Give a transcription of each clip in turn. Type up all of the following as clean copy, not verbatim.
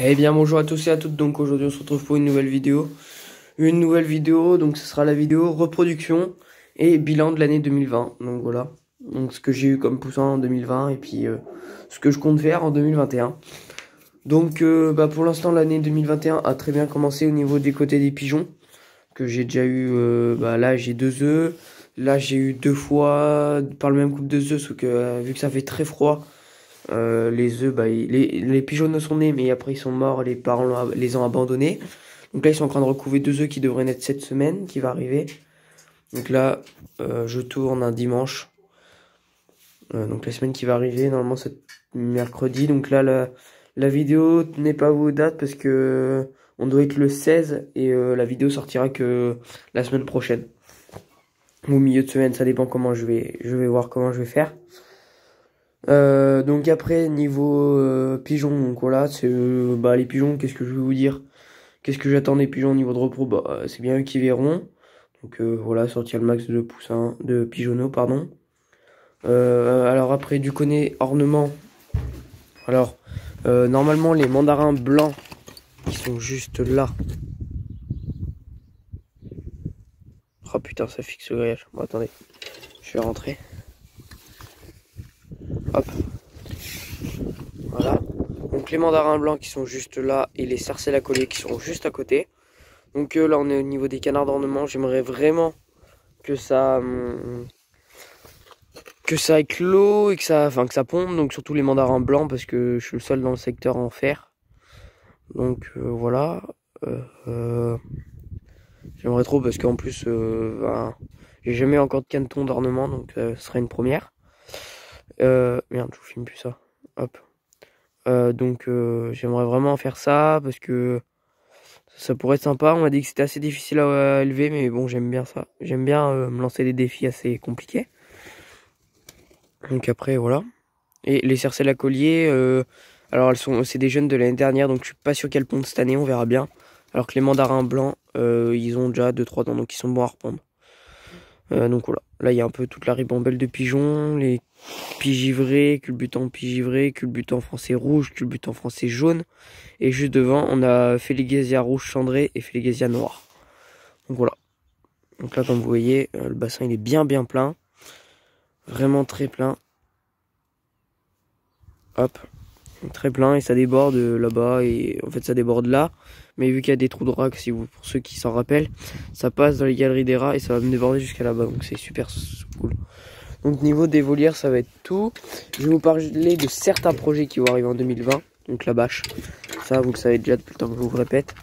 Eh bien bonjour à tous et à toutes, donc aujourd'hui on se retrouve pour une nouvelle vidéo. Donc ce sera la vidéo reproduction et bilan de l'année 2020. Donc voilà, donc ce que j'ai eu comme poussin en 2020 et puis ce que je compte faire en 2021. Donc pour l'instant l'année 2021 a très bien commencé au niveau des côtés des pigeons. Que j'ai déjà eu, là j'ai 2 œufs. Là j'ai eu 2 fois par le même couple de œufs, sauf que vu que ça fait très froid. Les œufs, les pigeons sont nés, mais après ils sont morts, les parents les ont abandonnés. Donc là, ils sont en train de recouver 2 œufs qui devraient naître cette semaine, qui va arriver. Donc là, je tourne un dimanche. Donc la semaine qui va arriver, normalement c'est mercredi. Donc là, la vidéo n'est pas vos dates parce que on doit être le 16 et la vidéo sortira que la semaine prochaine. Ou au milieu de semaine, ça dépend comment je vais voir comment je vais faire. Donc après niveau pigeons, donc voilà, c'est les pigeons, qu'est-ce que je vais vous dire, qu'est-ce que j'attends des pigeons au niveau de repos, c'est bien eux qui verront. Donc voilà, sortir le max de poussins, de pigeonneaux, pardon. Alors après du côté ornement, alors normalement les mandarins blancs qui sont juste là. Oh putain, ça fixe le grillage. Bon attendez, je vais rentrer. Hop. Voilà. Donc les mandarins blancs qui sont juste là et les cercelles à collier qui sont juste à côté. Donc là on est au niveau des canards d'ornement. J'aimerais vraiment que ça éclot et que ça pompe. Donc surtout les mandarins blancs parce que je suis le seul dans le secteur à en faire. Donc voilà. J'aimerais trop parce qu'en plus j'ai jamais encore de caneton d'ornement, donc ce serait une première. Merde, je vous filme plus ça. Hop. Donc j'aimerais vraiment faire ça parce que ça pourrait être sympa. On m'a dit que c'était assez difficile à élever, mais bon, j'aime bien ça. J'aime bien me lancer des défis assez compliqués. Donc après voilà. Et les cercelles à collier, alors c'est des jeunes de l'année dernière, donc je suis pas sûr qu'elles pondent cette année, on verra bien. Alors que les mandarins blancs, ils ont déjà 2-3 dents, donc ils sont bons à repondre. Donc voilà, là il y a un peu toute la ribambelle de pigeons, les pigivrés, culbutants pigivrés, culbutants français rouge, culbutants français jaune. Et juste devant, on a Félégasia rouge cendré et Félégasia noir. Donc voilà. Donc là, comme vous voyez, le bassin il est bien plein. Vraiment très plein. Hop. Très plein et ça déborde là-bas et en fait ça déborde là. Mais vu qu'il y a des trous de rats, pour ceux qui s'en rappellent, ça passe dans les galeries des rats et ça va me déborder jusqu'à là-bas. Donc c'est super cool. Donc niveau des volières, ça va être tout. Je vais vous parler de certains projets qui vont arriver en 2020. Donc la bâche, ça vous le savez déjà depuis le temps que je vous le répète.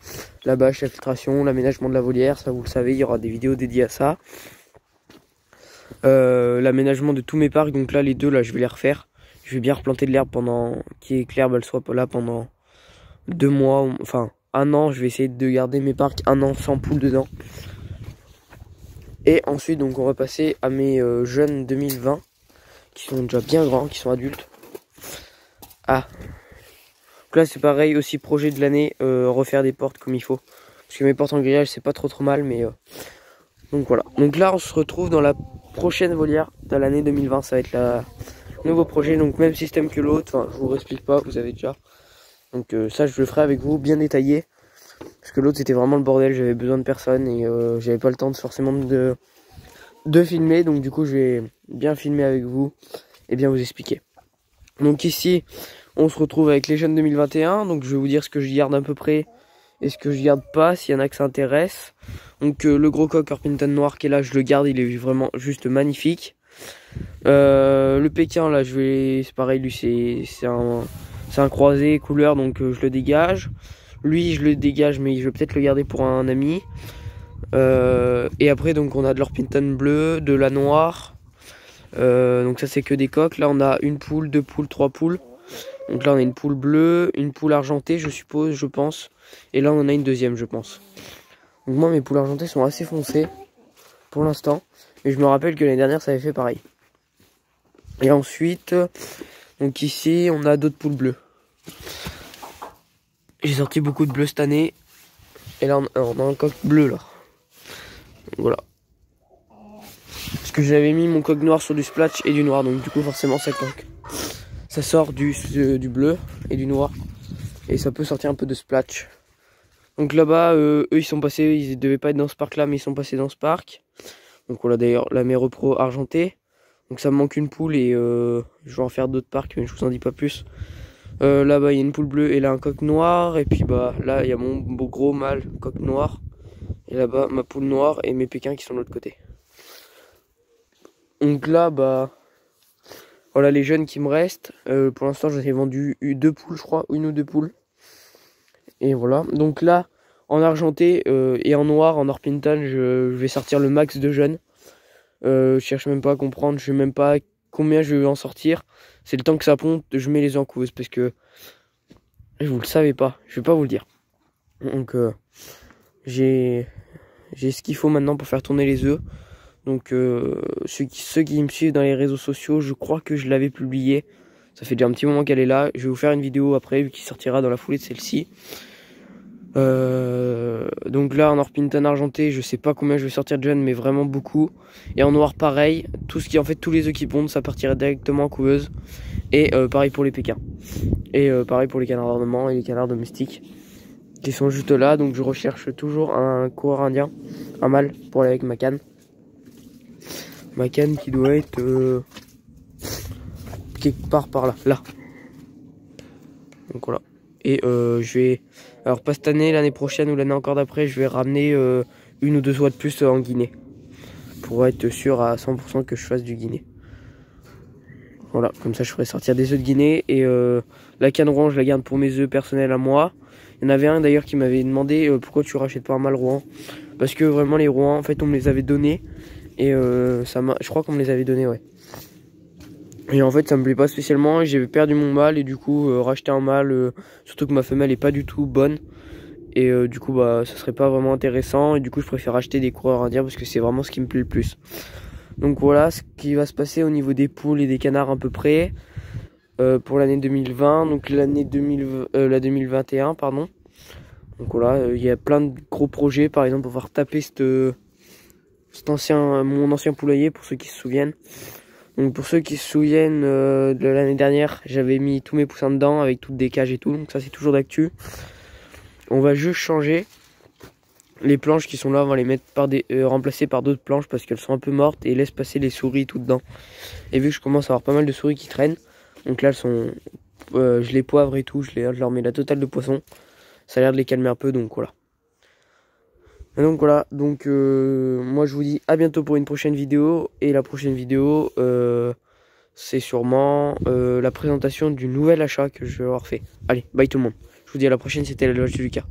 La bâche, la filtration, l'aménagement de la volière, ça vous le savez, il y aura des vidéos dédiées à ça. L'aménagement de tous mes parcs, donc là les deux, là je vais les refaire. Je vais bien replanter de l'herbe pendant que l'herbe elle soit là pendant 2 mois, enfin 1 an. Je vais essayer de garder mes parcs 1 an sans poules dedans. Et ensuite donc on va passer à mes jeunes 2020 qui sont déjà bien grands, qui sont adultes. Ah, donc là c'est pareil aussi, projet de l'année, refaire des portes comme il faut. Parce que mes portes en grillage c'est pas trop mal, mais donc voilà. Donc là on se retrouve dans la prochaine volière de l'année 2020, ça va être la nouveau projet, donc même système que l'autre, enfin je vous explique pas, vous avez déjà. Donc ça je le ferai avec vous bien détaillé. Parce que l'autre c'était vraiment le bordel, j'avais besoin de personne et j'avais pas le temps forcément de filmer. Donc du coup je vais bien filmer avec vous et bien vous expliquer. Donc ici on se retrouve avec les jeunes 2021. Donc je vais vous dire ce que je garde à peu près et ce que je garde pas, s'il y en a que ça intéresse. Donc le gros coq Orpington noir qui est là, je le garde, il est vraiment juste magnifique. Le Pékin là, c'est pareil, lui c'est un croisé couleur, donc je le dégage. Lui je le dégage, mais je vais peut-être le garder pour un ami. Et après donc on a de l'Orpington bleu, de la noire. Donc ça c'est que des coques. Là on a une poule, 2 poules, 3 poules. Donc là on a une poule bleue, une poule argentée je suppose, je pense. Et là on en a une deuxième je pense. Donc moi mes poules argentées sont assez foncées pour l'instant. Mais je me rappelle que l'année dernière ça avait fait pareil. Et ensuite, donc ici on a d'autres poules bleues. J'ai sorti beaucoup de bleus cette année. Et là on a un coq bleu là. Donc voilà. Parce que j'avais mis mon coq noir sur du splotch et du noir. Donc du coup forcément ça coque. Ça sort du bleu et du noir. Et ça peut sortir un peu de splash. Donc là-bas, eux ils sont passés, ils devaient pas être dans ce parc là, mais ils sont passés dans ce parc. Donc voilà d'ailleurs la Mère Pro argentée. Donc ça me manque une poule et je vais en faire d'autres parcs, mais je vous en dis pas plus. Là-bas il y a une poule bleue et là un coq noir. Et puis bah là il y a mon beau gros mâle coq noir. Et là-bas ma poule noire et mes pékins qui sont de l'autre côté. Donc là bah voilà les jeunes qui me restent. Pour l'instant j'en ai vendu 2 poules je crois, 1 ou 2 poules. Et voilà, donc là en argenté et en noir, en Orpington, je vais sortir le max de jeunes. Je cherche même pas à comprendre, je sais même pas combien je vais en sortir. C'est le temps que ça ponte, je mets les œufs en couveuse parce que vous le savez pas, je vais pas vous le dire. Donc j'ai ce qu'il faut maintenant pour faire tourner les œufs. Donc ceux qui me suivent dans les réseaux sociaux, je crois que je l'avais publié. Ça fait déjà un petit moment qu'elle est là. Je vais vous faire une vidéo après qui sortira dans la foulée de celle-ci. Donc là en Orpington argenté, je sais pas combien je vais sortir de jeunes, mais vraiment beaucoup. Et en noir pareil, tout ce qui en fait tous les œufs qui pondent, ça partirait directement en couveuse. Et pareil pour les pékins. Et pareil pour les canards d'ornement et les canards domestiques qui sont juste là. Donc je recherche toujours un coureur indien, un mâle pour aller avec ma canne. Ma canne qui doit être quelque part par là, là. Donc voilà. Et je vais, alors pas cette année, l'année prochaine ou l'année encore d'après, je vais ramener 1 ou 2 oies de plus en Guinée. Pour être sûr à 100% que je fasse du Guinée. Voilà, comme ça je ferai sortir des œufs de Guinée. Et la canne Rouen, je la garde pour mes œufs personnels à moi. Il y en avait un d'ailleurs qui m'avait demandé pourquoi tu rachètes pas un mâle Rouen. Parce que vraiment les Rouen, en fait on me les avait donnés. Et je crois qu'on me les avait donnés, ouais. Et en fait ça me plaît pas spécialement, j'ai perdu mon mâle et du coup racheter un mâle, surtout que ma femelle est pas du tout bonne. Et du coup bah ça serait pas vraiment intéressant et du coup je préfère acheter des coureurs indiens parce que c'est vraiment ce qui me plaît le plus. Donc voilà ce qui va se passer au niveau des poules et des canards à peu près pour l'année 2020, donc l'année la 2021 pardon. Donc voilà, il y a plein de gros projets, par exemple on va retaper mon ancien poulailler pour ceux qui se souviennent. Donc pour ceux qui se souviennent de l'année dernière, j'avais mis tous mes poussins dedans avec toutes des cages et tout, donc ça c'est toujours d'actu. On va juste changer les planches qui sont là, on va les mettre remplacer par d'autres planches parce qu'elles sont un peu mortes et laisse passer les souris tout dedans. Et vu que je commence à avoir pas mal de souris qui traînent, donc là elles sont, je les poivre et tout, je leur mets la totale de poisson. Ça a l'air de les calmer un peu, donc voilà. Et donc voilà, donc moi je vous dis à bientôt pour une prochaine vidéo. Et la prochaine vidéo, c'est sûrement la présentation du nouvel achat que je vais avoir fait. Allez, bye tout le monde. Je vous dis à la prochaine, c'était la Loge de Lucas.